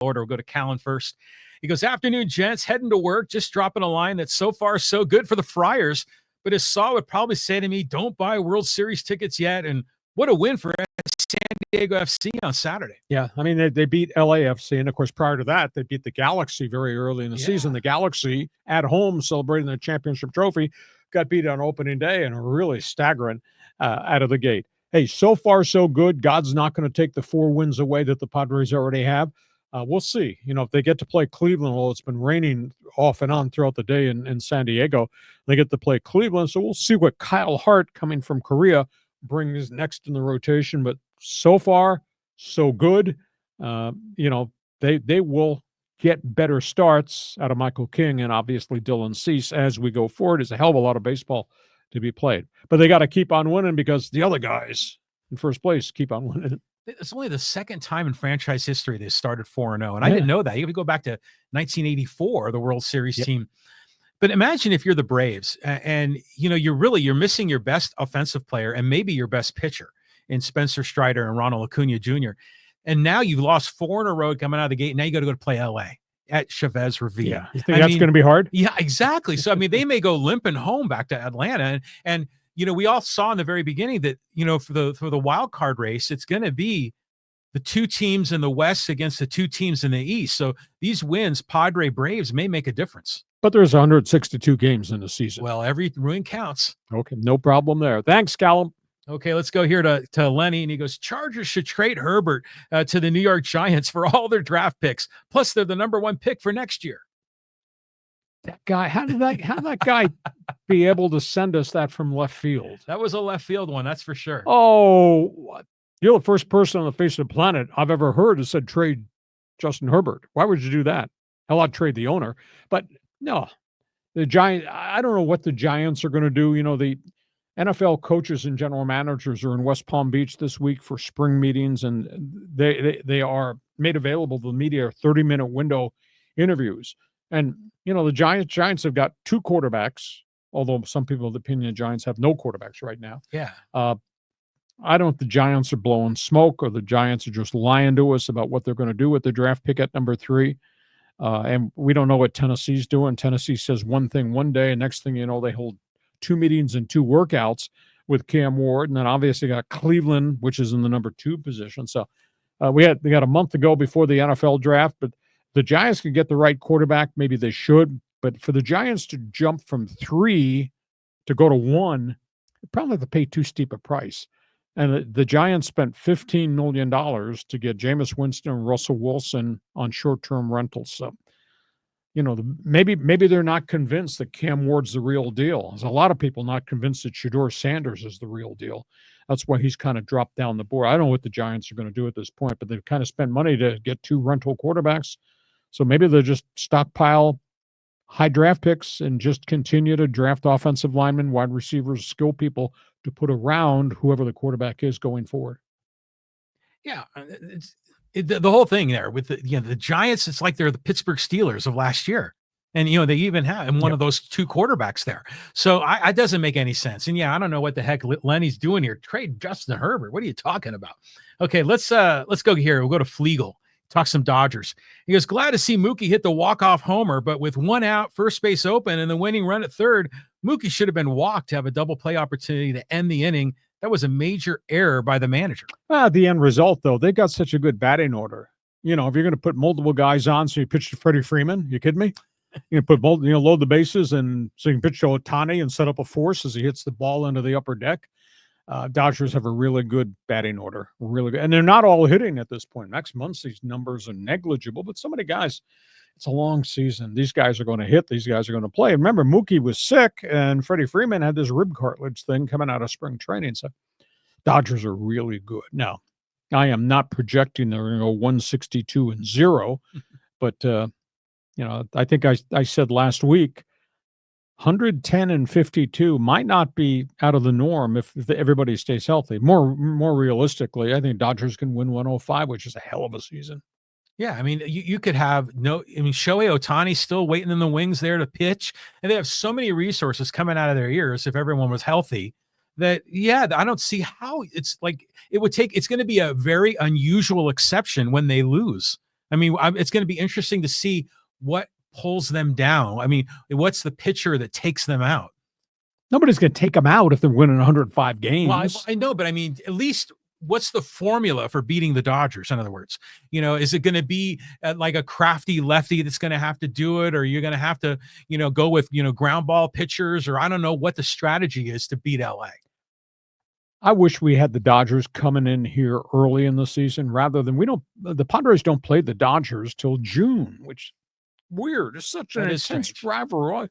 order. We'll go to Callan first. He goes, afternoon, gents, heading to work, just dropping a line that's so far so good for the Friars. But as Saw would probably say to me, don't buy World Series tickets yet. And what a win for San Diego FC on Saturday. Yeah, I mean, they beat LAFC. And, of course, prior to that, they beat the Galaxy very early in the season. The Galaxy, at home, celebrating their championship trophy, got beat on opening day and really staggering out of the gate. Hey, so far so good. God's not going to take the 4 wins away that the Padres already have. We'll see. If they get to play Cleveland, well, it's been raining off and on throughout the day in San Diego. They get to play Cleveland, so we'll see what Kyle Hart, coming from Korea, brings next in the rotation. But so far, so good. They will get better starts out of Michael King and obviously Dylan Cease as we go forward. There's a hell of a lot of baseball to be played. But they got to keep on winning because the other guys in first place keep on winning. It's only the second time in franchise history they started 4-0. And I didn't know that. You have to go back to 1984, the World Series team. But imagine if you're the Braves and you're missing your best offensive player and maybe your best pitcher in Spencer Strider and Ronald Acuna Jr. And now you've lost 4 in a row coming out of the gate. Now you got to go to play LA at Chavez Ravine. Yeah. You think that's going to be hard? Yeah, exactly. So, they may go limping home back to Atlanta. And we all saw in the very beginning that, for the wild card race, it's going to be the 2 teams in the West against the 2 teams in the East. So these wins, Padre Braves, may make a difference. But there's 162 games in the season. Well, every win counts. Okay, no problem there. Thanks, Callum. Okay, let's go here to Lenny, and he goes, Chargers should trade Herbert to the New York Giants for all their draft picks. Plus, they're the number 1 pick for next year. That guy, how did that guy be able to send us that from left field? That was a left field one, that's for sure. Oh, you're the first person on the face of the planet I've ever heard who said trade Justin Herbert. Why would you do that? Hell, I'd trade the owner. But no, the Giants, I don't know what the Giants are going to do. The NFL coaches and general managers are in West Palm Beach this week for spring meetings, and they are made available to the media 30-minute window interviews. And, the Giants have got 2 quarterbacks, although some people have the opinion the Giants have no quarterbacks right now. Yeah. I don't know if the Giants are blowing smoke or the Giants are just lying to us about what they're going to do with the draft pick at number 3. And we don't know what Tennessee's doing. Tennessee says one thing one day, and next thing you know, they hold 2 meetings and 2 workouts with Cam Ward. And then obviously got Cleveland, which is in the number 2 position. So they got a month to go before the NFL draft, but the Giants can get the right quarterback. Maybe they should, but for the Giants to jump from 3 to go to 1, they probably have to pay too steep a price. And the Giants spent $15 million to get Jameis Winston and Russell Wilson on short-term rentals. So, maybe they're not convinced that Cam Ward's the real deal. There's a lot of people not convinced that Shedeur Sanders is the real deal. That's why he's kind of dropped down the board. I don't know what the Giants are going to do at this point, but they've kind of spent money to get 2 rental quarterbacks. So maybe they'll just stockpile high draft picks and just continue to draft offensive linemen, wide receivers, skill people to put around whoever the quarterback is going forward. Yeah, the whole thing there with the Giants, it's like they're the Pittsburgh Steelers of last year. And, they even have one of those 2 quarterbacks there. So it doesn't make any sense. And I don't know what the heck Lenny's doing here. Trade Justin Herbert. What are you talking about? Okay, let's go here. We'll go to Flegel. Talk some Dodgers. He goes, glad to see Mookie hit the walk-off homer, but with 1 out, first base open, and the winning run at third, Mookie should have been walked to have a double play opportunity to end the inning. That was a major error by the manager. The end result, though, they got such a good batting order. If you're going to put multiple guys on, so you pitch to Freddie Freeman, you kidding me? Load the bases, and so you can pitch to Ohtani and set up a force as he hits the ball into the upper deck. Dodgers have a really good batting order, really good. And they're not all hitting at this point. Next Muncy's numbers are negligible, but so many guys, it's a long season. These guys are going to hit. These guys are going to play. And remember, Mookie was sick, and Freddie Freeman had this rib cartilage thing coming out of spring training. So Dodgers are really good. Now, I am not projecting they're going to go 162-0, but, I think I said last week, 110-52 might not be out of the norm if everybody stays healthy. More realistically, I think Dodgers can win 105, which is a hell of a season. Yeah, you could have Shohei Ohtani's still waiting in the wings there to pitch, and they have so many resources coming out of their ears if everyone was healthy that, I don't see how it's like it would take. It's going to be a very unusual exception when they lose I mean, it's going to be interesting to see what pulls them down. I mean, what's the pitcher that takes them out? Nobody's going to take them out if they're winning 105 Well, games. I know, but I mean, at least what's the formula for beating the Dodgers? In other words, is it going to be like a crafty lefty that's going to have to do it, or you're going to have to, go with, ground ball pitchers, or I don't know what the strategy is to beat LA. I wish we had the Dodgers coming in here early in the season rather than the Padres don't play the Dodgers till June, which weird. It's such an intense rivalry.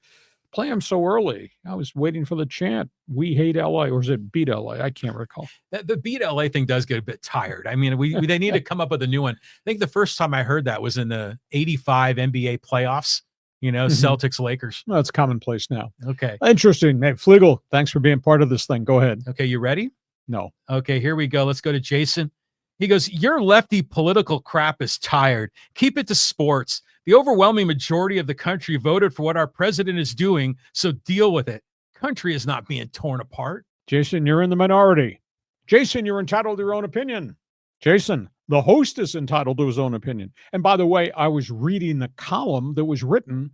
Play them so early. I was waiting for the chant, "We hate LA," or is it "Beat LA"? I can't recall. The "Beat LA" thing does get a bit tired. I mean, they need to come up with a new one. I think the first time I heard that was in the '85 NBA playoffs. Celtics Lakers. Well, it's commonplace now. Okay, interesting. Hey, Flegel, thanks for being part of this thing. Go ahead. Okay, you ready? No. Okay, here we go. Let's go to Jason. He goes, "Your lefty political crap is tired. Keep it to sports. The overwhelming majority of the country voted for what our president is doing, so deal with it. Country is not being torn apart." Jason, you're in the minority. Jason, you're entitled to your own opinion. Jason, the host is entitled to his own opinion. And by the way, I was reading the column that was written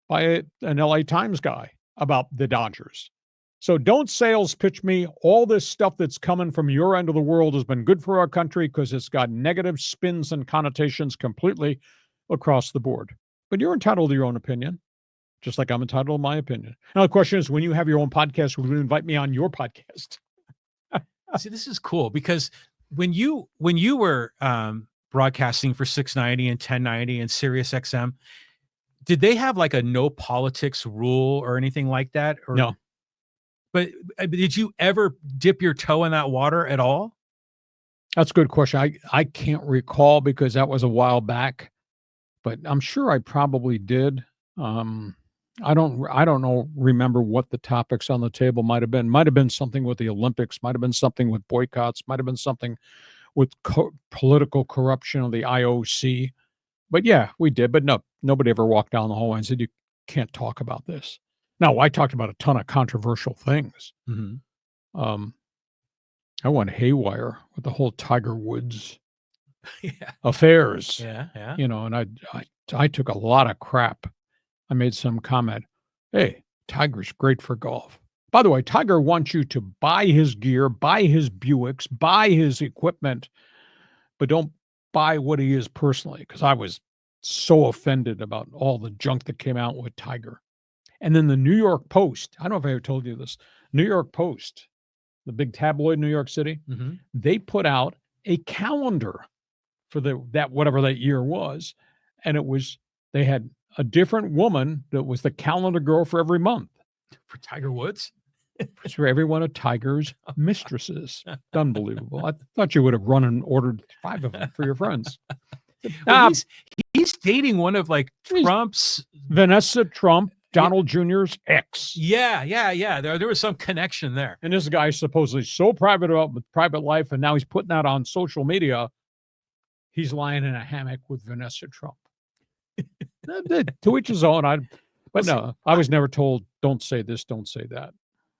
by an LA Times guy about the Dodgers. So don't sales pitch me all this stuff that's coming from your end of the world has been good for our country because it's got negative spins and connotations completely across the board. But you're entitled to your own opinion, just like I'm entitled to my opinion. Now, the question is, when you have your own podcast, will you invite me on your podcast? See, this is cool because when you were broadcasting for 690 and 1090 and Sirius XM, did they have like a no politics rule or anything like that? Or, no. But did you ever dip your toe in that water at all? That's a good question. I can't recall because that was a while back, but I'm sure I probably did. I don't remember what the topics on the table might have been. Might have been something with the Olympics, might have been something with boycotts, might have been something with political corruption of the IOC. But yeah, we did. But no, nobody ever walked down the hallway and said, "You can't talk about this." Now, I talked about a ton of controversial things. Mm-hmm. I went haywire with the whole Tiger Woods affairs. Yeah. And I took a lot of crap. I made some comment, "Hey, Tiger's great for golf." By the way, Tiger wants you to buy his gear, buy his Buicks, buy his equipment, but don't buy what he is personally, because I was so offended about all the junk that came out with Tiger. And then the New York Post, I don't know if I ever told you this, New York Post, the big tabloid in New York City, they put out a calendar for that whatever that year was, and they had a different woman that was the calendar girl for every month. For Tiger Woods? For every one of Tiger's mistresses. Unbelievable. I thought you would have run and ordered 5 of them for your friends. Well, he's dating one of like Trump's... Vanessa Trump, Donald Jr.'s ex. Yeah. There was some connection there. And this guy's supposedly so private about private life, and now he's putting that on social media. He's lying in a hammock with Vanessa Trump. To each his own. I was never told, don't say this, don't say that.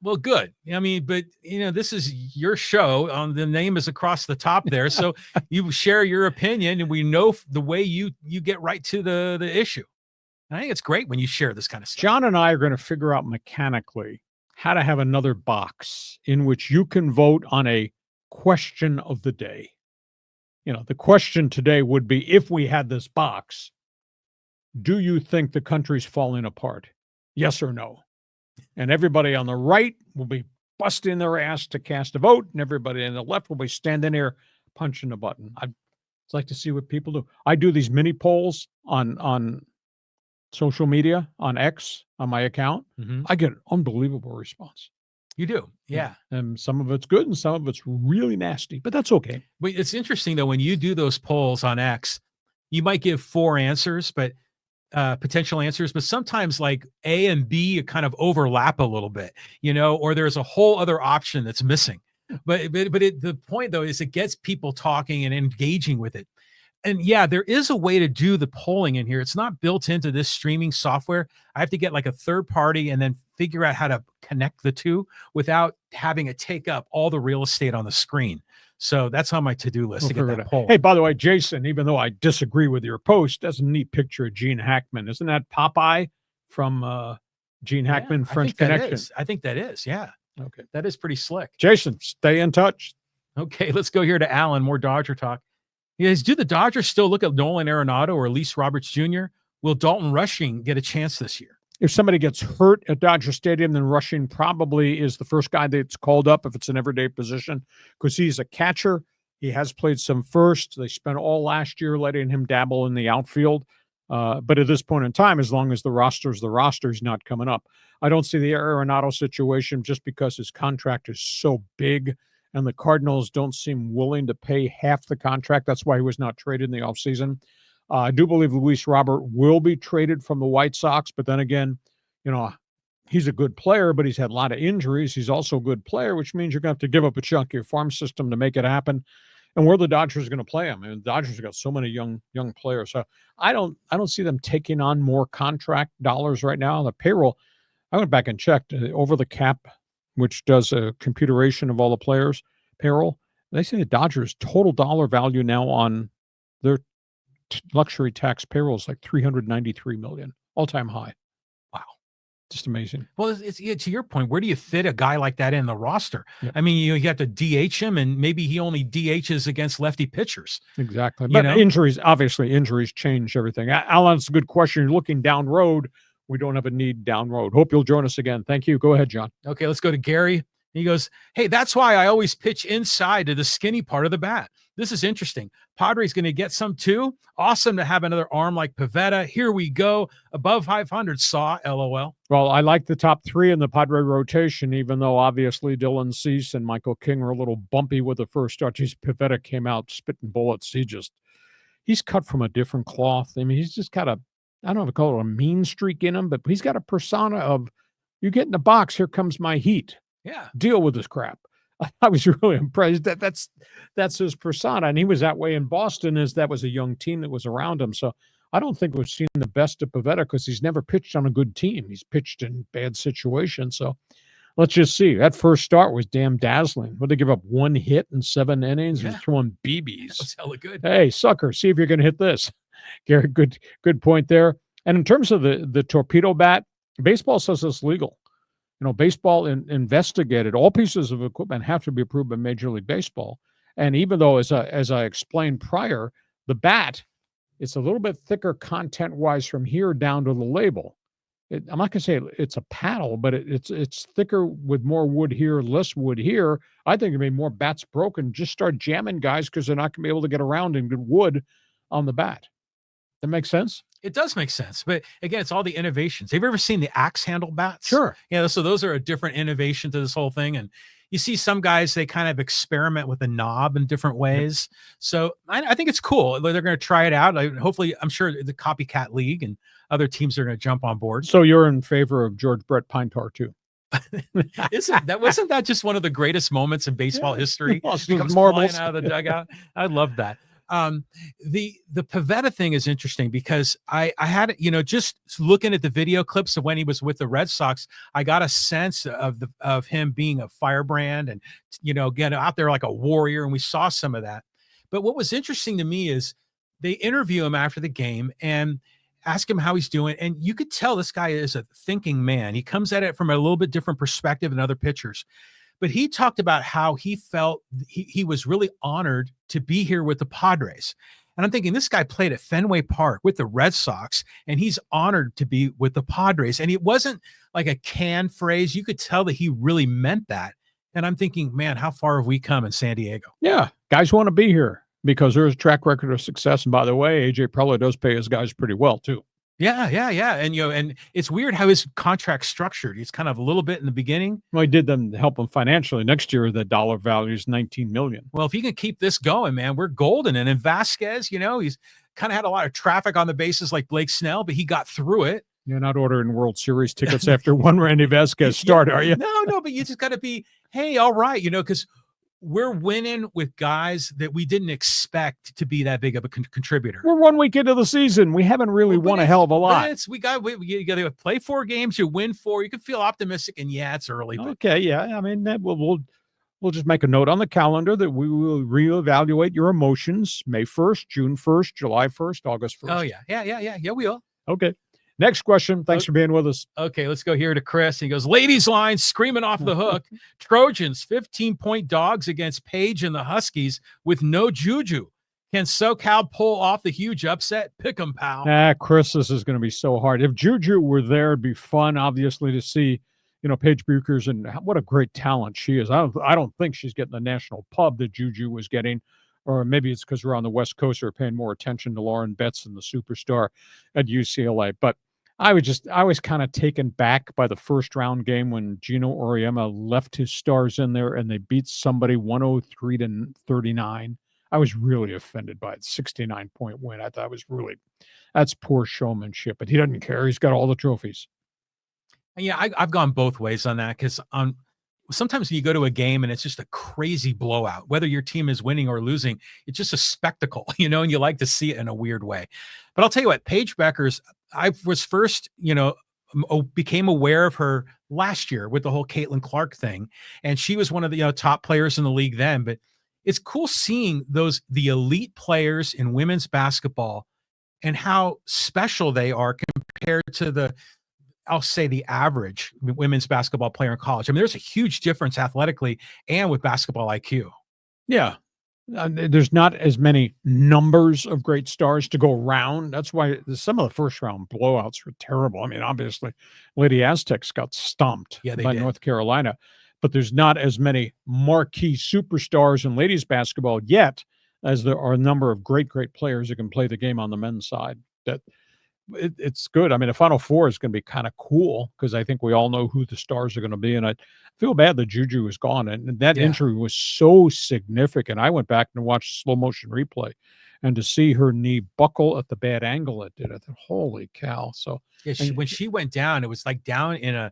Well, good. I mean, but this is your show. The name is across the top there, so you share your opinion, and we know the way you get right to the issue. And I think it's great when you share this kind of stuff. John and I are going to figure out mechanically how to have another box in which you can vote on a question of the day. The question today would be, if we had this box, do you think the country's falling apart? Yes or no? And everybody on the right will be busting their ass to cast a vote, and everybody on the left will be standing there punching a button. I'd like to see what people do. I do these mini polls on social media, on X, on my account. I get an unbelievable response. You do? Yeah. And some of it's good and some of it's really nasty, but that's okay. But it's interesting, though, when you do those polls on X, you might give 4 answers, but potential answers, but sometimes like A and B kind of overlap a little bit, or there's a whole other option that's missing. But the point, though, is it gets people talking and engaging with it. And yeah, there is a way to do the polling in here. It's not built into this streaming software. I have to get like a third party and then figure out how to connect the two without having it take up all the real estate on the screen. So that's on my to-do list We'll to get figure it that out. poll. Hey, by the way, Jason, even though I disagree with your post, that's a neat picture of Gene Hackman. Isn't that Popeye from Gene Hackman, Yeah, French Connection? I think that is. Yeah, Okay. that is pretty slick. Jason, stay in touch. Okay, let's go here to Alan. More Dodger talk. Yes, do the Dodgers still look at Nolan Arenado or Elise Roberts Jr.? Will Dalton Rushing get a chance this year? If somebody gets hurt at Dodger Stadium, then Rushing probably is the first guy that's called up if it's an everyday position because he's a catcher. He has played some first. They spent all last year letting him dabble in the outfield. But at this point in time, as long as the roster's not coming up. I don't see the Arenado situation just because his contract is so big and the Cardinals don't seem willing to pay half the contract. That's why he was not traded in the offseason. I do believe Luis Robert will be traded from the White Sox, but then again, he's a good player, but he's had a lot of injuries. He's also a good player, which means you're going to have to give up a chunk of your farm system to make it happen. And where the Dodgers are going to play him. And the Dodgers have got so many young players. So I don't see them taking on more contract dollars right now. The payroll, I went back and checked over the cap, which does a computation of all the players' payroll. They say the Dodgers' total dollar value now on their luxury tax payroll is like $393 million, all-time high. Wow. Just amazing. Well, it's to your point, where do you fit a guy like that in the roster? Yep. I mean, you have to DH him, and maybe he only DHs against lefty pitchers. Exactly. But injuries change everything. Alan, it's a good question. You're looking down road. We don't have a need down road. Hope you'll join us again. Thank you. Go ahead, John. Okay, let's go to Gary. He goes, hey, that's why I always pitch inside to the skinny part of the bat. This is interesting. Padres going to get some too. Awesome to have another arm like Pivetta. Here we go. Above 500, saw, LOL. Well, I like the top three in the Padre rotation, even though obviously Dylan Cease and Michael King are a little bumpy with the first start. Pivetta came out spitting bullets. He's cut from a different cloth. I mean, he's just got I don't know if I call it a mean streak in him, but he's got a persona of, you get in the box, here comes my heat. Yeah. Deal with this crap. I was really impressed. That's his persona. And he was that way in Boston, as that was a young team that was around him. So I don't think we've seen the best of Pivetta because he's never pitched on a good team. He's pitched in bad situations. So let's just see. That first start was damn dazzling. Would they give up one hit in 7 innings? Yeah. He's throwing BBs. That was hella good. Hey, sucker, see if you're going to hit this. Gary, good point there. And in terms of the torpedo bat, baseball says it's legal. Baseball investigated. All pieces of equipment have to be approved by Major League Baseball. And even though, as I explained prior, the bat, it's a little bit thicker content-wise from here down to the label. I'm not going to say it's a paddle, but it's thicker with more wood here, less wood here. I think there may be more bats broken. Just start jamming guys because they're not going to be able to get around in good wood on the bat. That makes sense? It does make sense. But again, it's all the innovations. Have you ever seen the axe handle bats? Sure. Yeah. So those are a different innovation to this whole thing. And you see some guys, they kind of experiment with the knob in different ways. Yep. So I think it's cool. They're going to try it out. Hopefully, I'm sure the Copycat League and other teams are going to jump on board. So you're in favor of George Brett Pine Tar too? Wasn't that just one of the greatest moments in baseball history? He comes flying out of the dugout. I love that. The Pivetta thing is interesting because I had, just looking at the video clips of when he was with the Red Sox, I got a sense of him being a firebrand and, getting out there like a warrior. And we saw some of that. But what was interesting to me is they interview him after the game and ask him how he's doing. And you could tell this guy is a thinking man. He comes at it from a little bit different perspective than other pitchers. But he talked about how he felt he was really honored to be here with the Padres. And I'm thinking, this guy played at Fenway Park with the Red Sox, and he's honored to be with the Padres. And it wasn't like a canned phrase. You could tell that he really meant that. And I'm thinking, man, how far have we come in San Diego? Yeah, guys want to be here because there's a track record of success. And by the way, AJ probably does pay his guys pretty well, too. Yeah. And, and it's weird how his contract's structured. It's kind of a little bit in the beginning. Well, he did them to help him financially. Next year, the dollar value is $19 million. Well, if he can keep this going, man, we're golden. And in Vasquez, he's kind of had a lot of traffic on the bases like Blake Snell, but he got through it. You're not ordering World Series tickets after one Randy Vasquez start, are you? No, but you just got to be, hey, all right, because we're winning with guys that we didn't expect to be that big of a contributor. We're 1 week into the season. We haven't really won a hell of a lot. You got to play 4 games, you win 4. You can feel optimistic, and it's early. But. Okay, yeah. I mean, we'll we'll just make a note on the calendar that we will reevaluate your emotions May 1st, June 1st, July 1st, August 1st. Oh, yeah. Yeah, we will. Okay. Next question. Thanks Okay. for being with us. Okay, let's go here to Chris. He goes, ladies line screaming off the hook. Trojans 15-point dogs against Page and the Huskies with no Juju. Can SoCal pull off the huge upset? Pick 'em, pal. Chris, this is going to be so hard. If Juju were there, it'd be fun, obviously, to see, Paige Buchers, and what a great talent she is. I don't think she's getting the national pub that Juju was getting, or maybe it's because we're on the West Coast or paying more attention to Lauren Betts and the superstar at UCLA. But I was kind of taken back by the first round game when Gino Auriemma left his stars in there and they beat somebody 103-39. I was really offended by it. 69-point win. I thought that's poor showmanship, but he doesn't care. He's got all the trophies. Yeah, I've gone both ways on that because sometimes when you go to a game and it's just a crazy blowout, whether your team is winning or losing, it's just a spectacle, and you like to see it in a weird way. But I'll tell you what, Paige Buchers, I was first, became aware of her last year with the whole Caitlin Clark thing. And she was one of the top players in the league then. But it's cool seeing the elite players in women's basketball and how special they are compared to I'll say the average women's basketball player in college. I mean, there's a huge difference athletically and with basketball IQ. Yeah. There's not as many numbers of great stars to go around. That's why some of the first round blowouts were terrible. I mean, obviously, Lady Aztecs got stomped by North Carolina, but there's not as many marquee superstars in ladies basketball yet as there are a number of great players who can play the game on the men's side. It's good. I mean, the Final Four is going to be kind of cool because I think we all know who the stars are going to be. And I feel bad that Juju is gone. And that injury was so significant. I went back and watched slow motion replay, and to see her knee buckle at the bad angle it did, I thought, holy cow. So when she went down, it was like down in a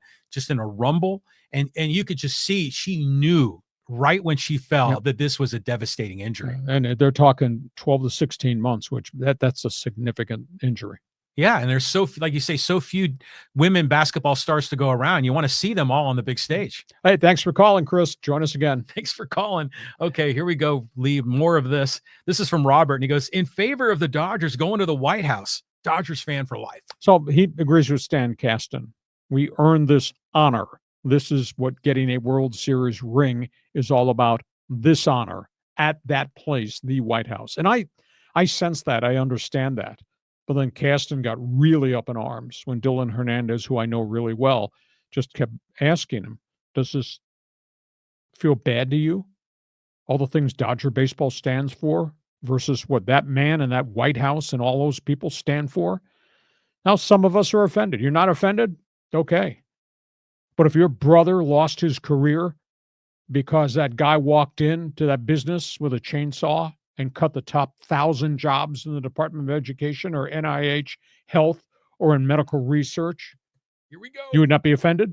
rumble. And you could just see she knew right when she fell that this was a devastating injury. And they're talking 12 to 16 months, which that's a significant injury. Yeah, and there's like you say, so few women basketball stars to go around. You want to see them all on the big stage. Hey, thanks for calling, Chris. Join us again. Thanks for calling. Okay, here we go, Lee. More of this. This is from Robert, and he goes, in favor of the Dodgers going to the White House. Dodgers fan for life. So he agrees with Stan Kasten. We earned this honor. This is what getting a World Series ring is all about, this honor at that place, the White House. And I sense that. I understand that. But then Kasten got really up in arms when Dylan Hernandez, who I know really well, just kept asking him, does this feel bad to you? All the things Dodger baseball stands for versus what that man and that White House and all those people stand for? Now, some of us are offended. You're not offended? Okay. But if your brother lost his career because that guy walked into that business with a chainsaw and cut the top 1,000 jobs in the Department of Education or NIH health or in medical research, here we go. You would not be offended?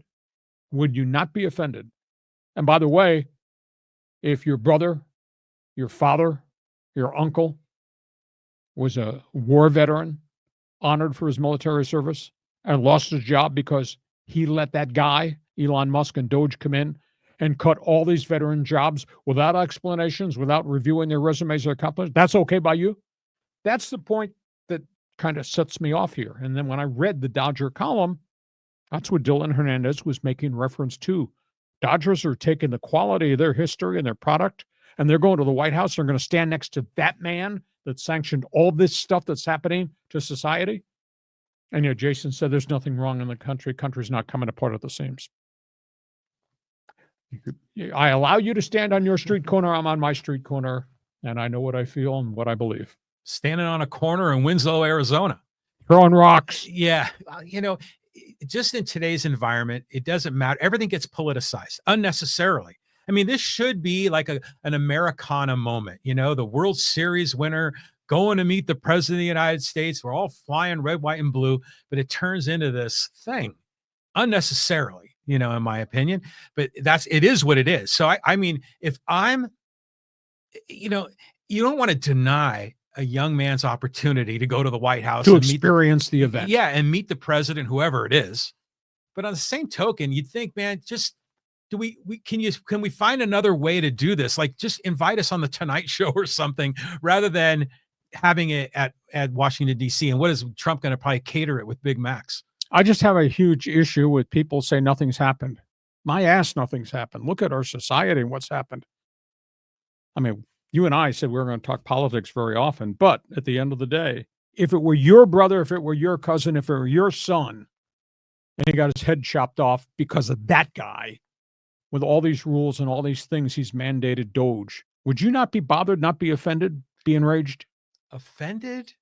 Would you not be offended? And by the way, if your brother, your father, your uncle was a war veteran, honored for his military service, and lost his job because he let that guy, Elon Musk and Doge, come in and cut all these veteran jobs without explanations, without reviewing their resumes or accomplishments, that's okay by you? That's the point that kind of sets me off here. And then when I read the Dodger column, that's what Dylan Hernandez was making reference to. Dodgers are taking the quality of their history and their product, and they're going to the White House. They're going to stand next to that man that sanctioned all this stuff that's happening to society. And Jason said there's nothing wrong in the country. Country's not coming apart at the seams. I allow you to stand on your street corner. I'm on my street corner, and I know what I feel and what I believe. Standing on a corner in Winslow, Arizona. Throwing rocks. Yeah. Just in today's environment, it doesn't matter. Everything gets politicized unnecessarily. I mean, this should be like an Americana moment. The World Series winner going to meet the president of the United States. We're all flying red, white, and blue, but it turns into this thing unnecessarily. In my opinion, but it is what it is. So I mean, if I'm, you don't want to deny a young man's opportunity to go to the White House to experience the event. Yeah. And meet the president, whoever it is. But on the same token, you'd think, man, just can we find another way to do this? Like, just invite us on the Tonight Show or something, rather than having it at Washington D.C. And what is Trump going to probably cater it with Big Macs? I just have a huge issue with people say nothing's happened. My ass, nothing's happened. Look at our society and what's happened. I mean, you and I said we were going to talk politics very often, but at the end of the day, if it were your brother, if it were your cousin, if it were your son, and he got his head chopped off because of that guy, with all these rules and all these things he's mandated Doge, would you not be bothered, not be offended, be enraged? Offended?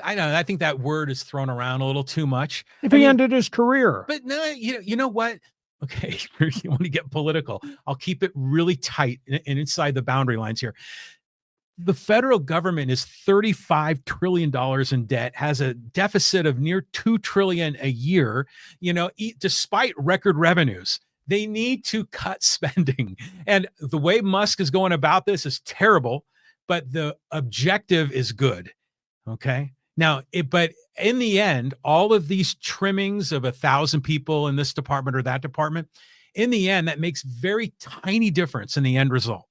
I know. I think that word is thrown around a little too much. If he ended his career. But no, you know what? Okay, you want to get political. I'll keep it really tight and inside the boundary lines here. The federal government is $35 trillion in debt, has a deficit of near $2 trillion a year, despite record revenues. They need to cut spending. And the way Musk is going about this is terrible, but the objective is good. Okay. Now, but in the end, all of these trimmings of 1,000 people in this department or that department, in the end, that makes very tiny difference in the end result.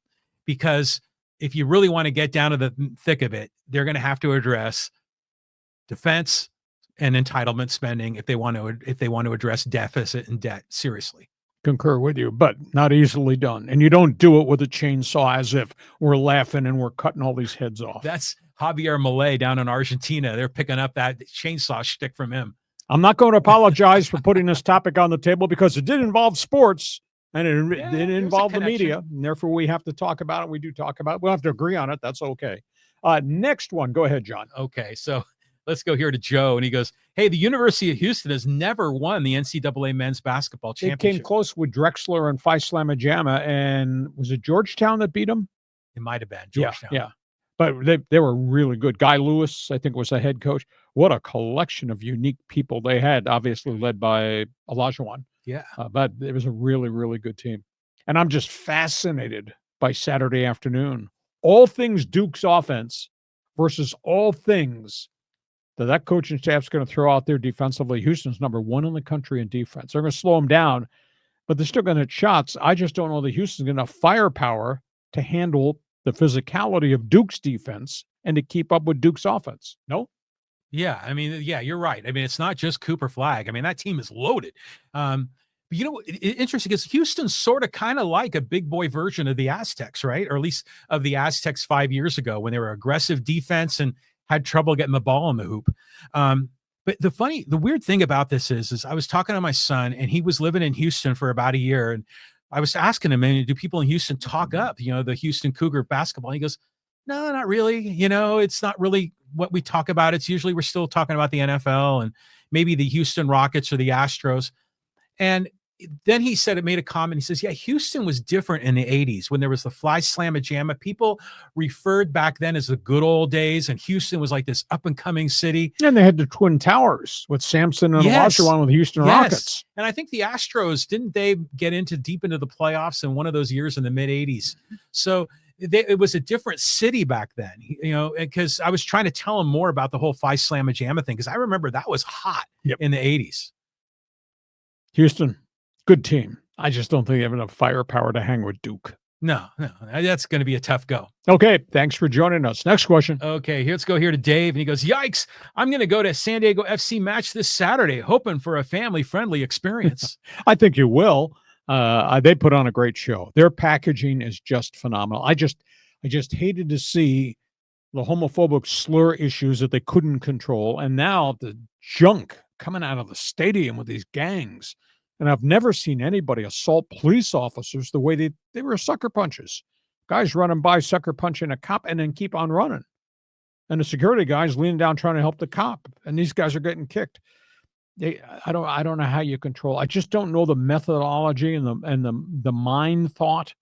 Because if you really want to get down to the thick of it, they're going to have to address defense and entitlement spending if they want to address deficit and debt seriously. Concur with you, but not easily done. And you don't do it with a chainsaw as if we're laughing and we're cutting all these heads off. That's Javier Milei down in Argentina. They're picking up that chainsaw shtick from him. I'm not going to apologize for putting this topic on the table because it did involve sports and it did involve the media. And therefore, we have to talk about it. We do talk about it. We'll have to agree on it. That's okay. Next one. Go ahead, John. Okay. So let's go here to Joe. And he goes, hey, the University of Houston has never won the NCAA men's basketball championship. It came close with Drexler and Phi Slamma Jamma. And was it Georgetown that beat them? It might have been Georgetown. Yeah. But they were really good. Guy Lewis, I think, was the head coach. What a collection of unique people they had, obviously led by Olajuwon. Yeah. But it was a really, really good team. And I'm just fascinated by Saturday afternoon. All things Duke's offense versus all things that coaching staff's going to throw out there defensively. Houston's number 1 in the country in defense. They're going to slow them down, but they're still going to hit shots. I just don't know that Houston's going to have firepower to handle the physicality of Duke's defense and to keep up with Duke's offense. No? Yeah. I mean, yeah, you're right. I mean, it's not just Cooper Flagg. I mean, that team is loaded. But interesting is Houston's sort of kind of like a big boy version of the Aztecs, right? Or at least of the Aztecs 5 years ago when they were aggressive defense and had trouble getting the ball in the hoop. But the weird thing about this is I was talking to my son and he was living in Houston for about a year. And I was asking him, do people in Houston talk up, the Houston Cougar basketball? He goes, no, not really. It's not really what we talk about. It's usually we're still talking about the NFL and maybe the Houston Rockets or the Astros. And then he made a comment. He says, yeah, Houston was different in the 80s when there was the Phi Slamma Jamma. People referred back then as the good old days. And Houston was like this up and coming city. And they had the Twin Towers with Sampson and Olajuwon with the Houston Rockets. And I think the Astros, didn't they get deep into the playoffs in one of those years in the mid 80s? So it was a different city back then, because I was trying to tell him more about the whole Phi Slamma Jamma thing. Cause I remember that was hot in the 80s. Houston. Good team. I just don't think they have enough firepower to hang with Duke. No, that's going to be a tough go. Okay, thanks for joining us. Next question. Okay, let's go here to Dave. And he goes, yikes, I'm going to go to San Diego FC match this Saturday, hoping for a family-friendly experience. I think you will. They put on a great show. Their packaging is just phenomenal. I just hated to see the homophobic slur issues that they couldn't control. And now the junk coming out of the stadium with these gangs. And I've never seen anybody assault police officers the way they were sucker punches. Guys running by, sucker punching a cop, and then keep on running. And the security guys leaning down trying to help the cop. And these guys are getting kicked. I don't know how you control. I just don't know the methodology and the mind thought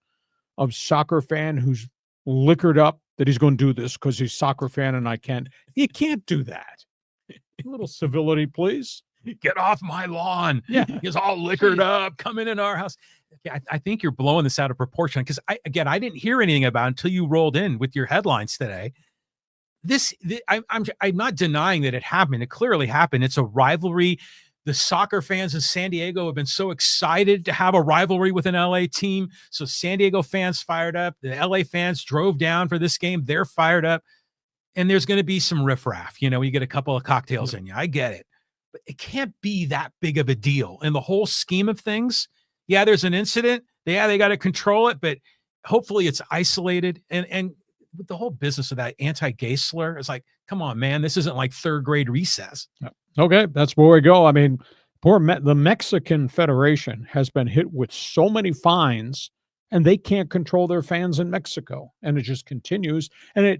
of soccer fan who's liquored up that he's going to do this because he's a soccer fan and I can't. You can't do that. A little civility, please. Get off my lawn. Yeah. He's all liquored up, coming in our house. Okay, I think you're blowing this out of proportion because I didn't hear anything about it until you rolled in with your headlines today. I'm not denying that it happened. It clearly happened. It's a rivalry. the soccer fans in San Diego have been so excited to have a rivalry with an LA team. So San Diego fans fired up. The LA fans drove down for this game. They're fired up. And there's going to be some riffraff. You get a couple of cocktails in you. I get it. But it can't be that big of a deal. In the whole scheme of things, yeah, there's an incident. Yeah, they got to control it, but hopefully it's isolated. And with the whole business of that anti-gay slur, it's like, come on, man, this isn't like third grade recess. Okay, that's where we go. I mean, the Mexican Federation has been hit with so many fines, and they can't control their fans in Mexico, and it just continues, and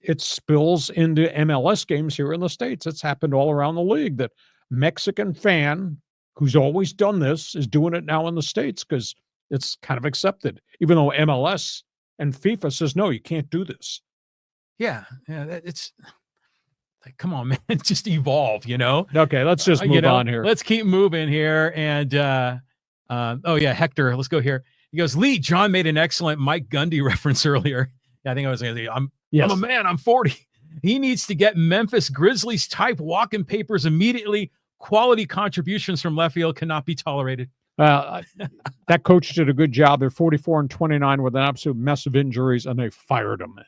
it spills into MLS games here in the States. It's happened all around the league that Mexican fan who's always done this is doing it now in the States because it's kind of accepted, even though MLS and FIFA says, no, you can't do this. Yeah. It's like, come on, man, just evolve, Okay, let's just move on here. Let's keep moving here. And oh yeah, Hector, let's go here. He goes, Lee, John made an excellent Mike Gundy reference earlier. Yeah, I think I was going to say, I'm a man, I'm 40. He needs to get Memphis Grizzlies type walk-in papers immediately. Quality contributions from left field cannot be tolerated. That coach did a good job. They're 44-29 with an absolute mess of injuries, and they fired him.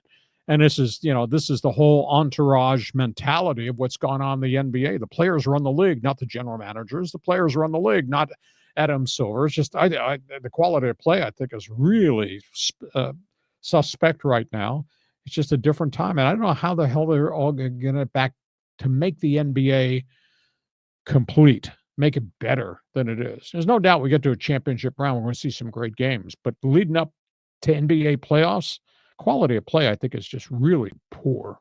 And this is the whole entourage mentality of what's gone on in the NBA. The players run the league, not the general managers. The players run the league, not Adam Silver. It's just the quality of play, I think, is really suspect right now. It's just a different time. And I don't know how the hell they're all going to back to make the NBA complete, make it better than it is. There's no doubt we get to a championship round, we're going to see some great games. But leading up to NBA playoffs, quality of play, I think, is just really poor.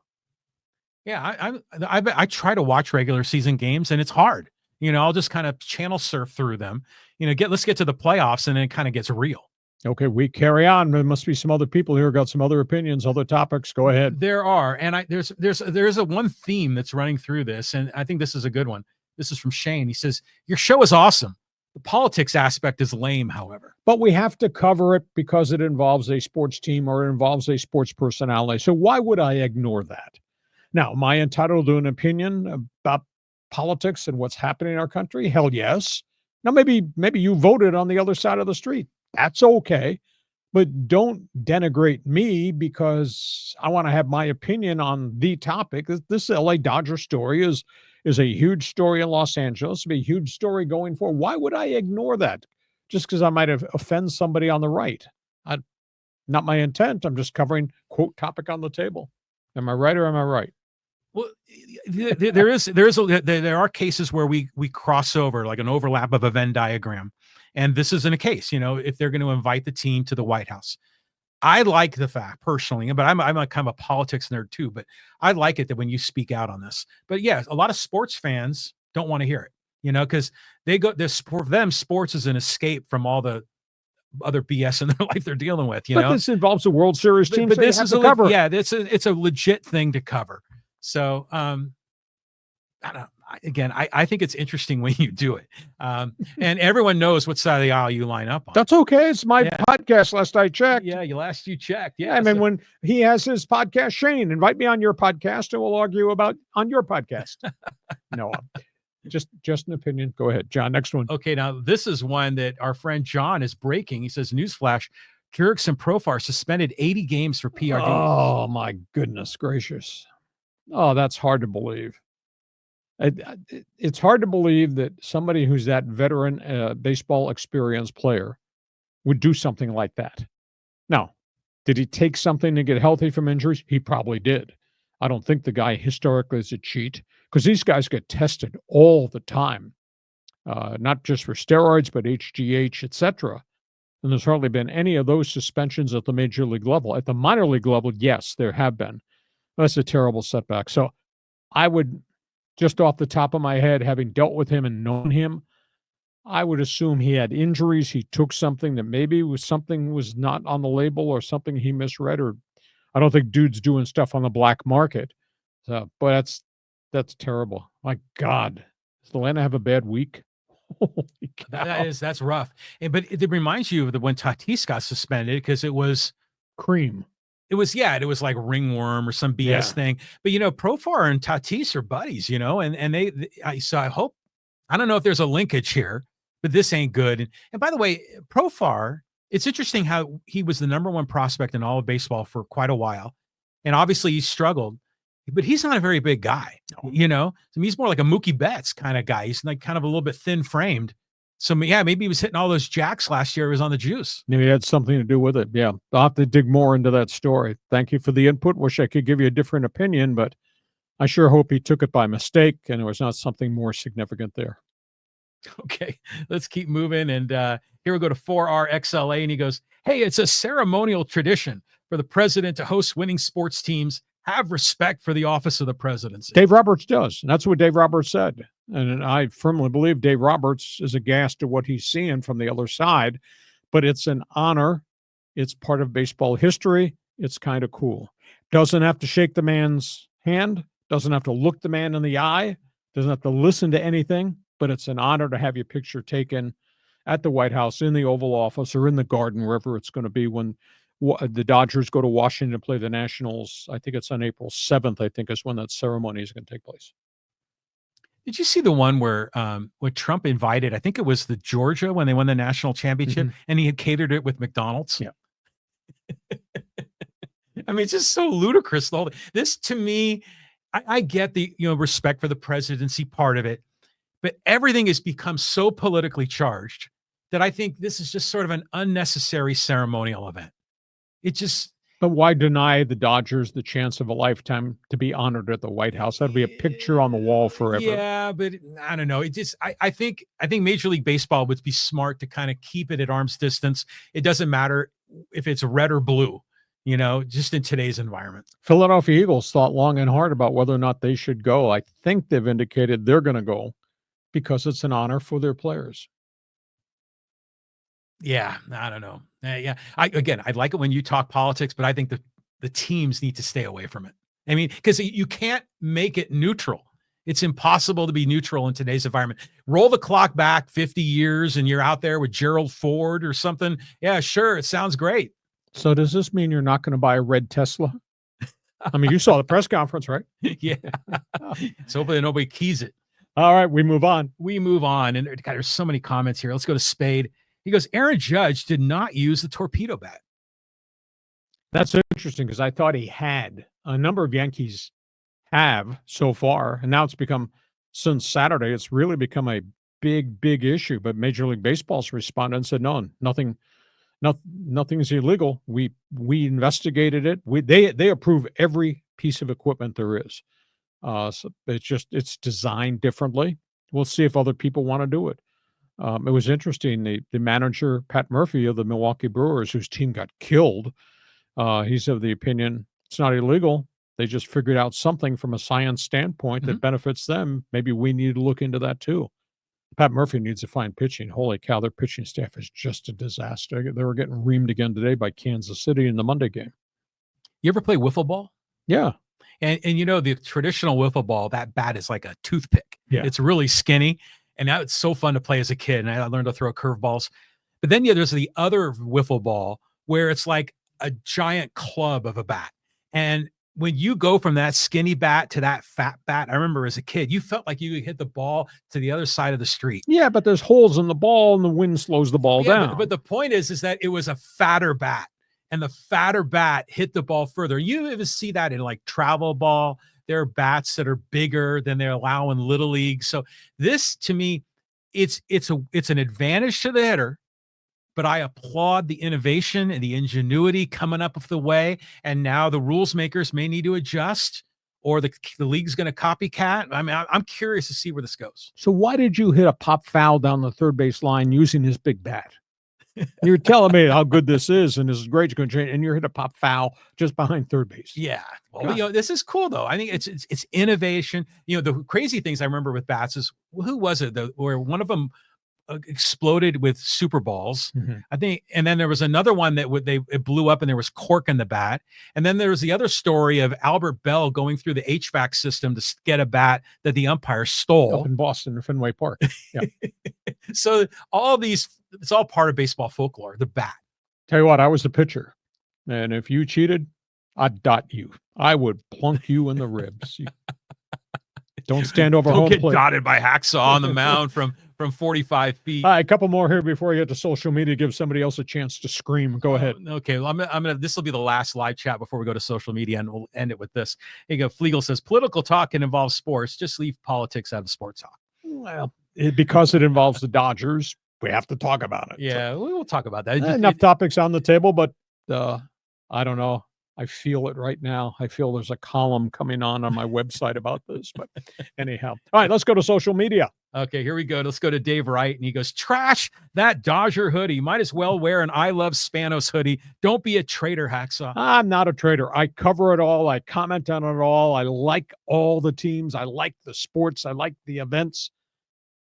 Yeah, I try to watch regular season games, and it's hard. I'll just kind of channel surf through them. Let's get to the playoffs, and then it kind of gets real. Okay, we carry on. There must be some other people here who got some other opinions, other topics. Go ahead. There are, and there's a one theme that's running through this, and I think this is a good one. This is from Shane. He says, your show is awesome. The politics aspect is lame, however. But we have to cover it because it involves a sports team or it involves a sports personality. So why would I ignore that? Now, am I entitled to an opinion about politics and what's happening in our country? Hell yes. Now, maybe you voted on the other side of the street. That's okay. But don't denigrate me because I want to have my opinion on the topic. This LA Dodger story is a huge story in Los Angeles. It'll be a huge story going forward. Why would I ignore that? Just because I might have offend somebody on the right. Not my intent. I'm just covering, quote, topic on the table. Am I right or am I right? Well, there are cases where we cross over, like an overlap of a Venn diagram. And this isn't a case, if they're going to invite the team to the White House. I like the fact personally, but I'm a kind of a politics nerd too, but I like it that when you speak out on this. But yeah, a lot of sports fans don't want to hear it, because for them, sports is an escape from all the other BS in their life they're dealing with, But this involves a World Series team, but so this is cover. Yeah, it's a legit thing to cover. So, I don't know. Again, I think it's interesting when you do it. And everyone knows what side of the aisle you line up on. That's okay. It's my podcast, last I checked. Yeah, last you checked. Yeah. I mean, when he has his podcast, Shane, invite me on your podcast and we'll argue about on your podcast. No, just an opinion. Go ahead, John. Next one. Okay, now this is one that our friend John is breaking. He says, newsflash, Jurickson Profar suspended 80 games for PRD. Oh, my goodness gracious. Oh, that's hard to believe. It's hard to believe that somebody who's that veteran baseball experienced player would do something like that. Now, did he take something to get healthy from injuries? He probably did. I don't think the guy historically is a cheat because these guys get tested all the time, not just for steroids, but HGH, etc. And there's hardly been any of those suspensions at the major league level. At the minor league level, yes, there have been. That's a terrible setback. So I would, just off the top of my head, having dealt with him and known him, I would assume he had injuries. He took something that maybe was not on the label or something he misread. Or I don't think dude's doing stuff on the black market. So, but that's terrible. My God, does Atlanta have a bad week? That's rough. But it reminds you of when Tatis got suspended because it was cream. It was like ringworm or some BS thing. But Profar and Tatis are buddies, and so I hope I don't know if there's a linkage here, but this ain't good. And by the way, Profar, it's interesting how he was the number one prospect in all of baseball for quite a while. And obviously he struggled, but he's not a very big guy, you know? I mean, he's more like a Mookie Betts kind of guy. He's like kind of a little bit thin framed. So yeah, maybe he was hitting all those jacks last year. He was on the juice. Maybe it had something to do with it. Yeah. I'll have to dig more into that story. Thank you for the input. Wish I could give you a different opinion, but I sure hope he took it by mistake and there was not something more significant there. Okay, let's keep moving. And here we go to 4RXLA, and he goes, "Hey, it's a ceremonial tradition for the president to host winning sports teams. Have respect for the office of the presidency." Dave Roberts does. And that's what Dave Roberts said. And I firmly believe Dave Roberts is aghast to what he's seeing from the other side, but it's an honor. It's part of baseball history. It's kind of cool. Doesn't have to shake the man's hand, doesn't have to look the man in the eye, doesn't have to listen to anything, but it's an honor to have your picture taken at the White House, in the Oval Office, or in the Garden, wherever it's going to be when the Dodgers go to Washington to play the Nationals. I think it's on April 7th, I think, is when that ceremony is going to take place. Did you see the one where Trump invited, I think it was the Georgia when they won the national championship, and he had catered it with McDonald's? Yeah. I mean, it's just so ludicrous. This, to me, I get the respect for the presidency part of it, but everything has become so politically charged that I think this is just sort of an unnecessary ceremonial event. It just. But why deny the Dodgers the chance of a lifetime to be honored at the White House? That'd be a picture on the wall forever. Yeah, but I don't know. It just, I think Major League Baseball would be smart to kind of keep it at arm's distance. It doesn't matter if it's red or blue, just in today's environment. Philadelphia Eagles thought long and hard about whether or not they should go. I think they've indicated they're going to go because it's an honor for their players. Yeah, I don't know. Yeah, I like it when you talk politics, but I think the teams need to stay away from it. I mean, because you can't make it neutral. It's impossible to be neutral in today's environment. Roll the clock back 50 years and you're out there with Gerald Ford or something. Yeah, sure. It sounds great. So does this mean you're not going to buy a red Tesla? I mean, you saw the press conference, right? Yeah. So hopefully nobody keys it. All right, we move on. And God, there's so many comments here. Let's go to Spade. He goes, Aaron Judge did not use the torpedo bat. That's interesting because I thought he had. A number of Yankees have so far, and now it's become, since Saturday, it's really become a big issue. But Major League Baseball's responded and said, no, nothing's illegal. We investigated it. They approve every piece of equipment there is. So it's designed differently. We'll see if other people want to do it. It was interesting. The manager, Pat Murphy of the Milwaukee Brewers, whose team got killed, he's of the opinion it's not illegal. They just figured out something from a science standpoint that benefits them. Maybe we need to look into that too. Pat Murphy needs to find pitching. Holy cow, their pitching staff is just a disaster. They were getting reamed again today by Kansas City in the Monday game. You ever play wiffle ball? Yeah. And the traditional wiffle ball, that bat is like a toothpick. Yeah. It's really skinny. And now it's so fun to play as a kid. And I learned to throw curveballs. But then there's the other wiffle ball where it's like a giant club of a bat. And when you go from that skinny bat to that fat bat, I remember as a kid, you felt like you hit the ball to the other side of the street. Yeah, but there's holes in the ball and the wind slows the ball down. But the point is that it was a fatter bat. And the fatter bat hit the ball further. You even see that in like travel ball. There are bats that are bigger than they allow in Little League. So this, to me, it's an advantage to the hitter, but I applaud the innovation and the ingenuity coming up with the way. And now the rules makers may need to adjust, or the league's going to copycat. I mean, I'm curious to see where this goes. So why did you hit a pop foul down the third base line using his big bat? You're telling me how good this is, and this is great. It's going to change, and you're hit a pop foul just behind third base. Yeah, well, this is cool though. I think it's innovation. The crazy things I remember with bats is, who was it where one of them exploded with Super Balls, I think, and then there was another one that it blew up and there was cork in the bat, and then there was the other story of Albert Bell going through the HVAC system to get a bat that the umpire stole up in Boston or Fenway Park. Yeah. So all these, it's all part of baseball folklore. The bat. Tell you what, I was a pitcher, and if you cheated, I'd dot you. I would plunk you in the ribs. Don't stand over Don't home get plate. dotted by Hacksaw on the mound from 45 feet. All right, a couple more here before we get to social media. Give somebody else a chance to scream. Go ahead. Okay, well, I'm gonna. This will be the last live chat before we go to social media, and we'll end it with this. Here you go. Flegel says political talk can involve sports. Just leave politics out of sports talk. Well, because it involves the Dodgers, we have to talk about it. Yeah, we'll talk about that. Enough topics on the table, but I don't know. I feel it right now. I feel there's a column coming on my website about this. But anyhow, all right, let's go to social media. Okay, here we go. Let's go to Dave Wright, and he goes, "Trash that Dodger hoodie. Might as well wear an I Love Spanos hoodie. Don't be a traitor, Hacksaw." I'm not a traitor. I cover it all. I comment on it all. I like all the teams. I like the sports. I like the events.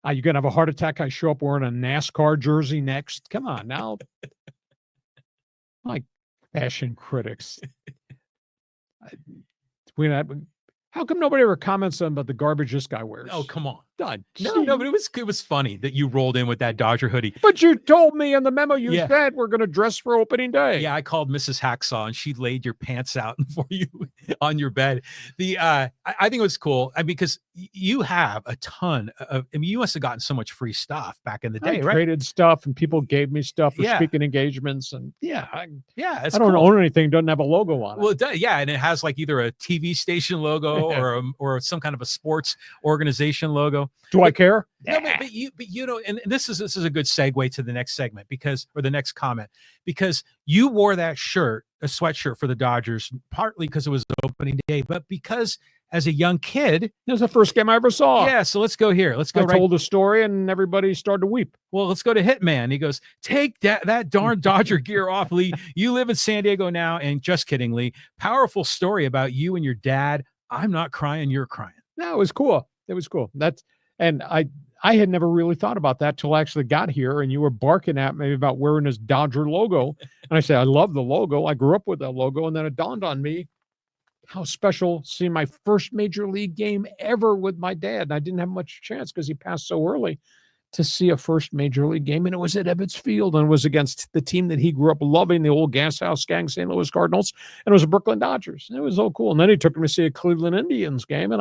You're going to have a heart attack. I show up wearing a NASCAR jersey next. Come on now. My fashion critics. How come nobody ever comments on about the garbage this guy wears? Oh, come on. No, but it was funny that you rolled in with that Dodger hoodie. But you told me in the memo you said we're going to dress for opening day. Yeah, I called Mrs. Hacksaw, and she laid your pants out for you on your bed. I think it was cool because you have a ton of. I mean, you must have gotten so much free stuff back in the day, I right? Traded stuff, and people gave me stuff for speaking engagements, and I don't own anything. Doesn't have a logo on it. Well, it does, yeah, and it has like either a TV station logo or some kind of a sports organization logo. Do I care? No, but you know, and this is a good segue to the next segment or the next comment, because you wore that shirt, a sweatshirt for the Dodgers, partly because it was opening day, but because as a young kid, it was the first game I ever saw. Yeah, so let's go here. Let's go. I told the story, and everybody started to weep. Well, let's go to Hitman. He goes, "Take that darn Dodger gear off, Lee. You live in San Diego now." And just kidding, Lee. Powerful story about you and your dad. I'm not crying. You're crying. No, it was cool. It was cool. And I had never really thought about that till I actually got here, and you were barking at me about wearing this Dodger logo. And I said, I love the logo. I grew up with that logo. And then it dawned on me how special seeing my first major league game ever with my dad. And I didn't have much chance because he passed so early to see a first major league game. And it was at Ebbets Field, and it was against the team that he grew up loving, the old Gas House Gang St. Louis Cardinals. And it was the Brooklyn Dodgers. And it was so cool. And then he took me to see a Cleveland Indians game. And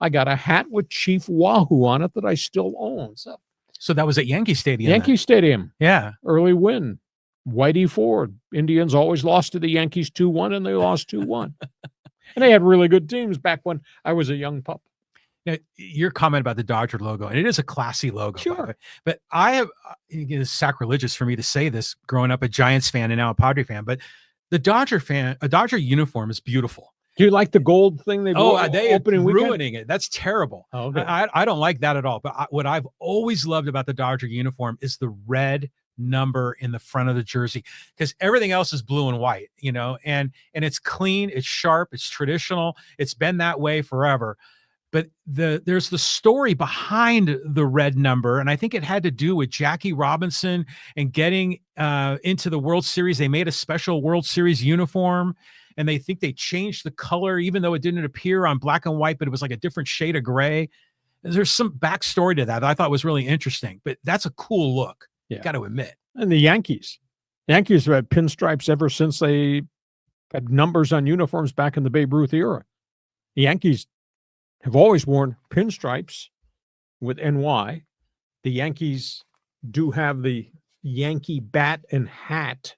I got a hat with Chief Wahoo on it that I still own. So that was at Yankee Stadium. Yankee Stadium. Yeah. Early win. Whitey Ford. Indians always lost to the Yankees 2-1, and they lost 2-1. And they had really good teams back when I was a young pup. Now, your comment about the Dodger logo, and it is a classy logo. Sure. But it's sacrilegious for me to say this growing up a Giants fan and now a Padre fan, but a Dodger uniform is beautiful. Do you like the gold thing they opening ruining it? That's terrible. Oh, okay. I don't like that at all. But what I've always loved about the Dodger uniform is the red number in the front of the jersey, because everything else is blue and white, and it's clean, it's sharp, it's traditional, it's been that way forever. But there's the story behind the red number, and I think it had to do with Jackie Robinson and getting into the World Series. They made a special World Series uniform, and they think they changed the color, even though it didn't appear on black and white, but it was like a different shade of gray. There's some backstory to that I thought was really interesting, but that's a cool look. Yeah. Got to admit. And the Yankees have had pinstripes ever since they had numbers on uniforms back in the Babe Ruth era. The Yankees have always worn pinstripes with NY. The Yankees do have the Yankee bat and hat.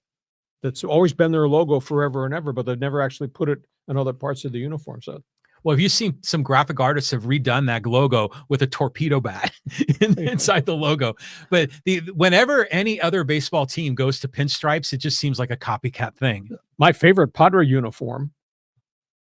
That's always been their logo forever and ever, but they've never actually put it in other parts of the uniform. So, well, have you seen some graphic artists have redone that logo with a torpedo bat inside the logo? But whenever any other baseball team goes to pinstripes, it just seems like a copycat thing. My favorite Padre uniform.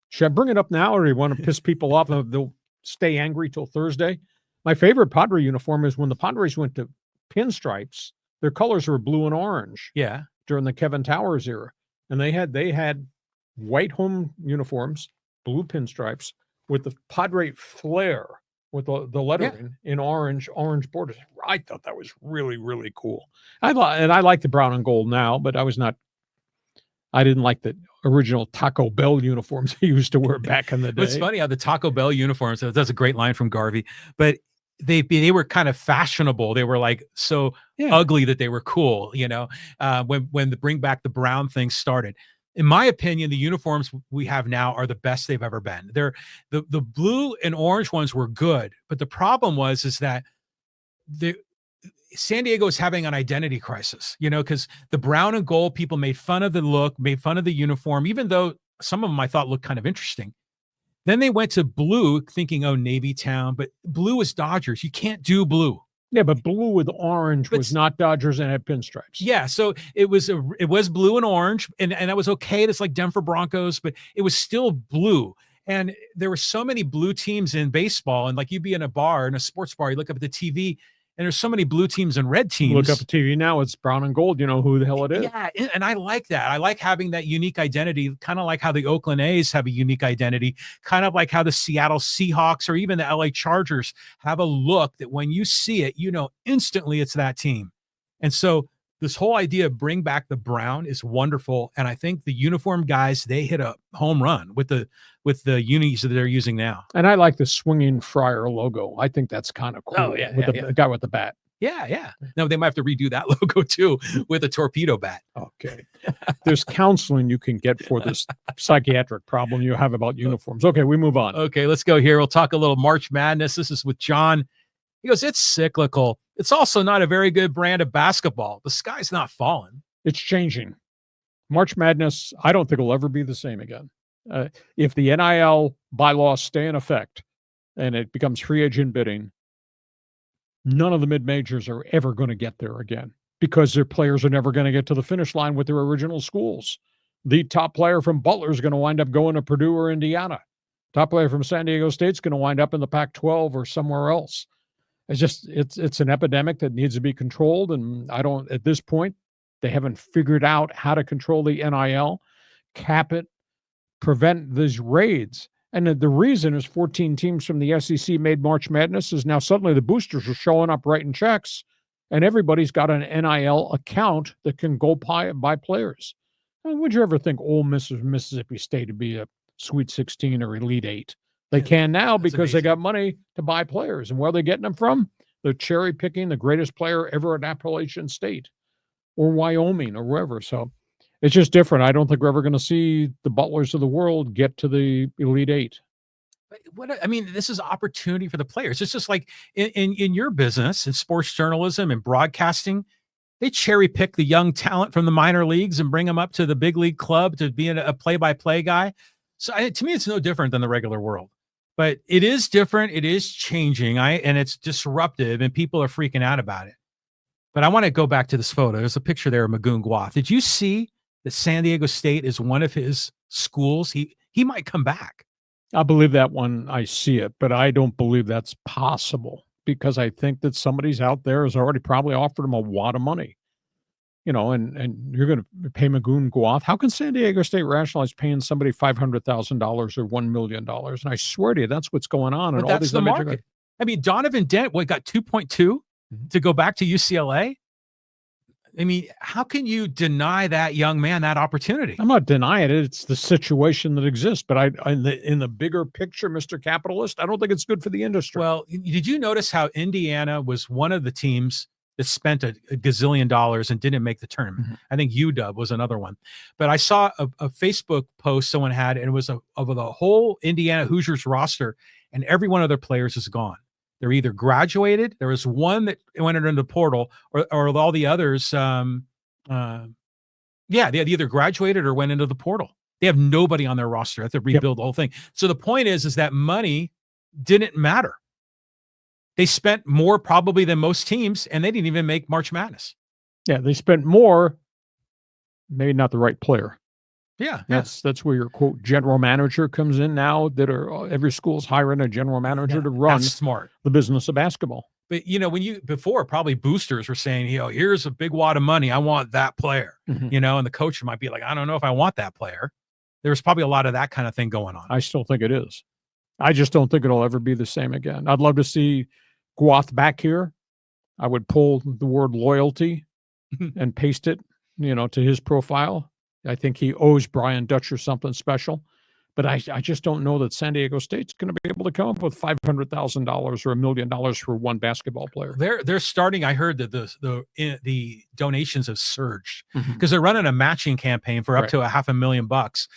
Should I bring it up now, or do you want to piss people off and they'll stay angry till Thursday? My favorite Padre uniform is when the Padres went to pinstripes. Their colors were blue and orange. Yeah. During the Kevin Towers era. And they had white home uniforms, blue pinstripes, with the Padre flair, with the lettering in orange borders. I thought that was really, really cool. I like the brown and gold now, but I didn't like the original Taco Bell uniforms they used to wear back in the day. It's funny how the Taco Bell uniforms, that's a great line from Garvey, but they were kind of fashionable. They were like ugly that they were cool, when the bring back the brown thing started. in my opinion, the uniforms we have now are the best they've ever been. They're the blue and orange ones were good, but the problem is that the San Diego is having an identity crisis, because the brown and gold people made fun of the look, made fun of the uniform, even though some of them I thought looked kind of interesting. Then they went to blue thinking, oh, Navy Town, but blue is Dodgers. You can't do blue. Yeah, but blue with orange But was not Dodgers and had pinstripes. Yeah, so it was blue and orange, and that was okay. That's like Denver Broncos, but it was still blue. And there were so many blue teams in baseball, and like you'd be in a bar, in a sports bar, you look up at the TV, and there's so many blue teams and red teams. Look up at TV now, it's brown and gold. You know who the hell it is. Yeah, and I like that. I like having that unique identity, kind of like how the Oakland A's have a unique identity, kind of like how the Seattle Seahawks or even the LA Chargers have a look that when you see it, instantly it's that team. And so this whole idea of bring back the brown is wonderful. And I think the uniform guys, they hit a home run with the unis that they're using now. And I like the swinging Friar logo. I think that's kind of cool. Oh, yeah, with the guy with the bat. Yeah. No, they might have to redo that logo too with a torpedo bat. Okay. There's counseling you can get for this psychiatric problem you have about uniforms. Okay, we move on. Okay, let's go here. We'll talk a little March Madness. This is with John. He goes, it's cyclical. It's also not a very good brand of basketball. The sky's not falling. It's changing. March Madness, I don't think will ever be the same again. If the NIL bylaws stay in effect and it becomes free agent bidding, none of the mid-majors are ever going to get there again because their players are never going to get to the finish line with their original schools. The top player from Butler is going to wind up going to Purdue or Indiana. Top player from San Diego State is going to wind up in the Pac-12 or somewhere else. It's an epidemic that needs to be controlled. And at this point, they haven't figured out how to control the NIL, cap it, prevent these raids. And the reason is 14 teams from the SEC made March Madness is now suddenly the boosters are showing up writing checks and everybody's got an NIL account that can go buy players. Would you ever think Ole Miss or Mississippi State to be a Sweet 16 or Elite 8? They can now because they got money to buy players. And where are they getting them from? They're cherry picking the greatest player ever at Appalachian State or Wyoming or wherever. So it's just different. I don't think we're ever going to see the Butlers of the world get to the Elite 8. This is opportunity for the players. It's just like in your business, in sports journalism and broadcasting, they cherry pick the young talent from the minor leagues and bring them up to the big league club to be a play-by-play guy. So to me, it's no different than the regular world. But it is different. It is changing. And it's disruptive, and people are freaking out about it. But I want to go back to this photo. There's a picture there of Magoon Guath. Did you see that San Diego State is one of his schools? He might come back. I believe that one. I see it, but I don't believe that's possible because I think that somebody's out there has already probably offered him a wad of money. And you're going to pay Magoon Guath. How can San Diego State rationalize paying somebody $500,000 or $1 million? And I swear to you, that's what's going on. But and that's all these the market. Donovan Dent, got 2.2 to go back to UCLA? How can you deny that young man that opportunity? I'm not denying it. It's the situation that exists. But in the bigger picture, Mr. Capitalist, I don't think it's good for the industry. Well, did you notice how Indiana was one of the teams that spent a gazillion dollars and didn't make the tournament? Mm-hmm. I think UW was another one. But I saw a Facebook post someone had, and it was of the whole Indiana Hoosiers roster, and every one of their players is gone. They're either graduated. There was one that went into the portal, or all the others. They either graduated or went into the portal. They have nobody on their roster. They have to rebuild the whole thing. So the point is that money didn't matter. They spent more probably than most teams, and they didn't even make March Madness. Yeah, they spent more, maybe not the right player. Yeah. That's where your quote general manager comes in now. Every school's hiring a general manager to run the business of basketball. But before probably boosters were saying, here's a big wad of money. I want that player, and the coach might be like, I don't know if I want that player. There's probably a lot of that kind of thing going on. I still think it is. I just don't think it'll ever be the same again. I'd love to see Guath back here. I would pull the word loyalty and paste it, to his profile. I think he owes Brian Dutcher something special, But I just don't know that San Diego State's going to be able to come up with $500,000 or $1 million for one basketball player. They're starting. I heard that the donations have surged Mhm. because they're running a matching campaign for up Right. to $500,000.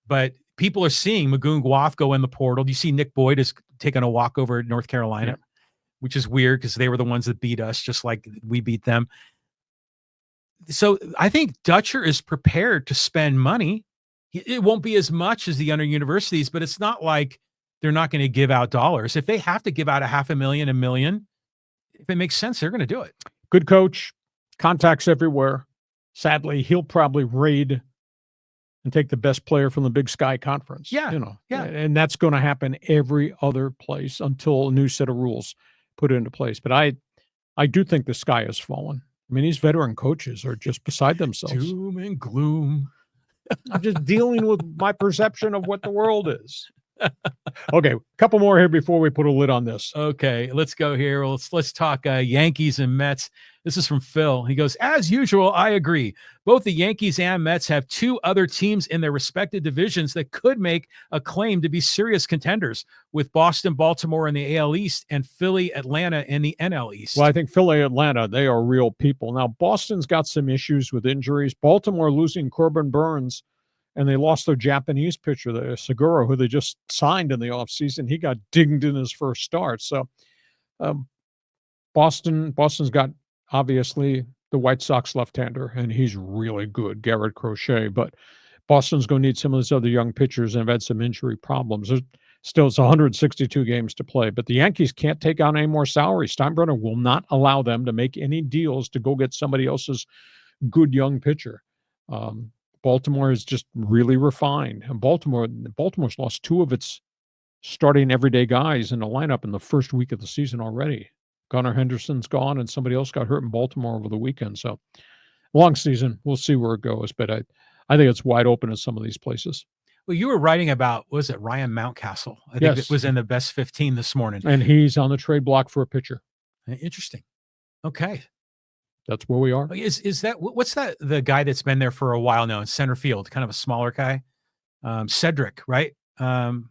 But people are seeing Magoon Guaf go in the portal. Do you see Nick Boyd is taking a walk over at North Carolina, which is weird because they were the ones that beat us, just like we beat them. So I think Dutcher is prepared to spend money. It won't be as much as the other universities, but it's not like they're not going to give out dollars. If they have to give out $500,000, $1 million, if it makes sense, they're going to do it. Good coach, contacts everywhere. Sadly, he'll probably raid and take the best player from the Big Sky Conference. Yeah, and that's going to happen every other place until a new set of rules put into place. But I do think the sky has fallen. I mean, these veteran coaches are just beside themselves. Doom and gloom. I'm just dealing with my perception of what the world is. Okay, a couple more here before we put a lid on this. Okay, let's go here. Let's talk Yankees and Mets. This is from Phil. He goes, as usual, I agree. Both the Yankees and Mets have two other teams in their respective divisions that could make a claim to be serious contenders, with Boston, Baltimore in the AL East and Philly, Atlanta in the NL East. Well, I think Philly, Atlanta, they are real people. Now, Boston's got some issues with injuries. Baltimore losing Corbin Burns, and they lost their Japanese pitcher, the Segura, who they just signed in the offseason. He got dinged in his first start. So Boston's got, obviously, the White Sox left-hander, and he's really good, Garrett Crochet. But Boston's going to need some of those other young pitchers and have had some injury problems. Still, it's 162 games to play. But the Yankees can't take on any more salary. Steinbrenner will not allow them to make any deals to go get somebody else's good young pitcher. Baltimore is just really refined. And Baltimore's lost two of its starting everyday guys in the lineup in the first week of the season already. Gunnar Henderson's gone, and somebody else got hurt in Baltimore over the weekend. So, long season. We'll see where it goes. But I think it's wide open in some of these places. Well, you were writing about, was it Ryan Mountcastle? I think it was in the best 15 this morning. And he's on the trade block for a pitcher. Interesting. Okay. That's where we are. Is that, what's that, the guy that's been there for a while now in center field, kind of a smaller guy? Cedric, right? No.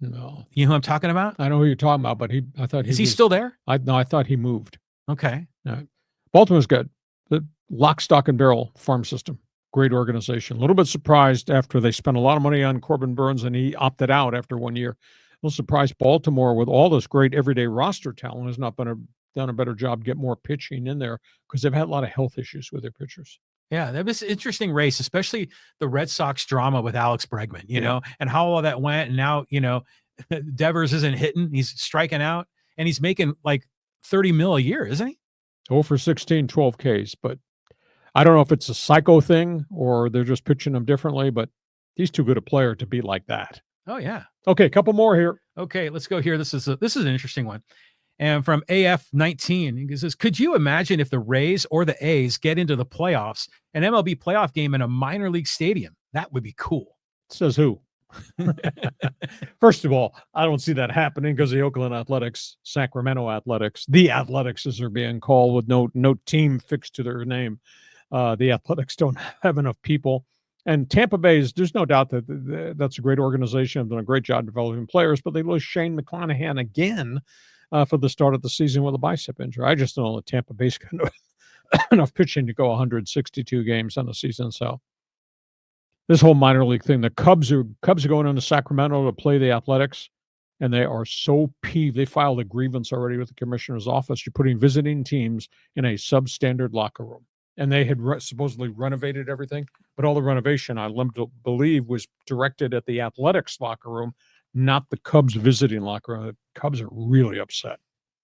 You know who I'm talking about? I know who you're talking about, but I thought he still there? I thought he moved. Okay. Baltimore's good. The lock, stock, and barrel farm system. Great organization. A little bit surprised after they spent a lot of money on Corbin Burns and he opted out after 1 year. A little surprised Baltimore, with all this great everyday roster talent, has not done a better job get more pitching in there, because they've had a lot of health issues with their pitchers. Yeah, that was an interesting race, especially the Red Sox drama with Alex Bregman, you know, and how all that went. And now, Devers isn't hitting, he's striking out, and he's making like $30 million a year, isn't he? 0 for 16, 12 Ks. But I don't know if it's a psycho thing or they're just pitching them differently, but he's too good a player to be like that. Oh, yeah. Okay, a couple more here. Okay, let's go here. This is an interesting one. And from AF19, he says, could you imagine if the Rays or the A's get into the playoffs, an MLB playoff game in a minor league stadium? That would be cool. Says who? First of all, I don't see that happening because the Oakland Athletics, Sacramento Athletics, the Athletics as they're being called, with no team fixed to their name. The Athletics don't have enough people. And Tampa Bay there's no doubt that that's a great organization. They've done a great job developing players, but they lose Shane McClanahan again for the start of the season with a bicep injury. I just don't know that Tampa Bay's got enough pitching to go 162 games on the season. So this whole minor league thing, the Cubs are going into Sacramento to play the Athletics, and they are so peeved. They filed a grievance already with the commissioner's office. You're putting visiting teams in a substandard locker room. And they had supposedly renovated everything, but all the renovation, I believe, was directed at the Athletics locker room, not the Cubs visiting locker room. The Cubs are really upset.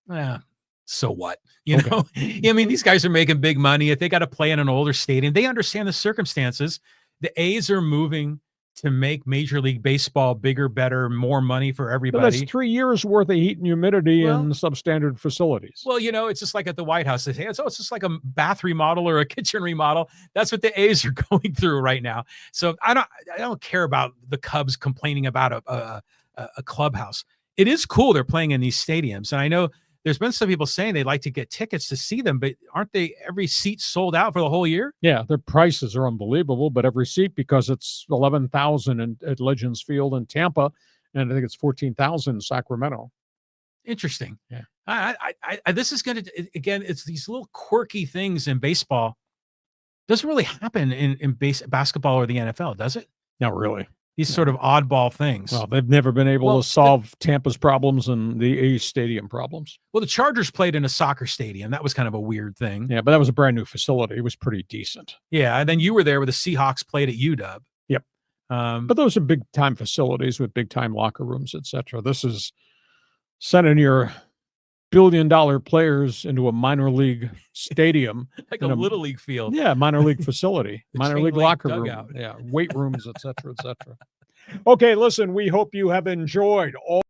Yeah. So what? You know, I mean, these guys are making big money. If they got to play in an older stadium, they understand the circumstances. The A's are moving to make Major League Baseball bigger, better, more money for everybody. But that's 3 years worth of heat and humidity in substandard facilities. Well, it's just like at the White House. They say, it's just like a bath remodel or a kitchen remodel. That's what the A's are going through right now. So I don't care about the Cubs complaining about a clubhouse. It is cool they're playing in these stadiums. And I know there's been some people saying they'd like to get tickets to see them, but aren't they every seat sold out for the whole year? Yeah, their prices are unbelievable, but every seat, because it's 11,000 at Legends Field in Tampa, and I think it's 14,000 in Sacramento. Interesting. Yeah. This is going to, again, it's these little quirky things in baseball. Doesn't really happen in basketball or the NFL, does it? Not really. These sort of oddball things. Well, they've never been able to solve Tampa's problems and the A's stadium problems. Well, the Chargers played in a soccer stadium. That was kind of a weird thing. Yeah, but that was a brand new facility. It was pretty decent. Yeah, and then you were there where the Seahawks played at UW. Yep. But those are big time facilities with big time locker rooms, etc. This is sending your billion-dollar players into a minor league stadium, like a little league field. Yeah, minor league facility, minor league locker room, yeah, weight rooms, etc., etc. Okay, listen, we hope you have enjoyed all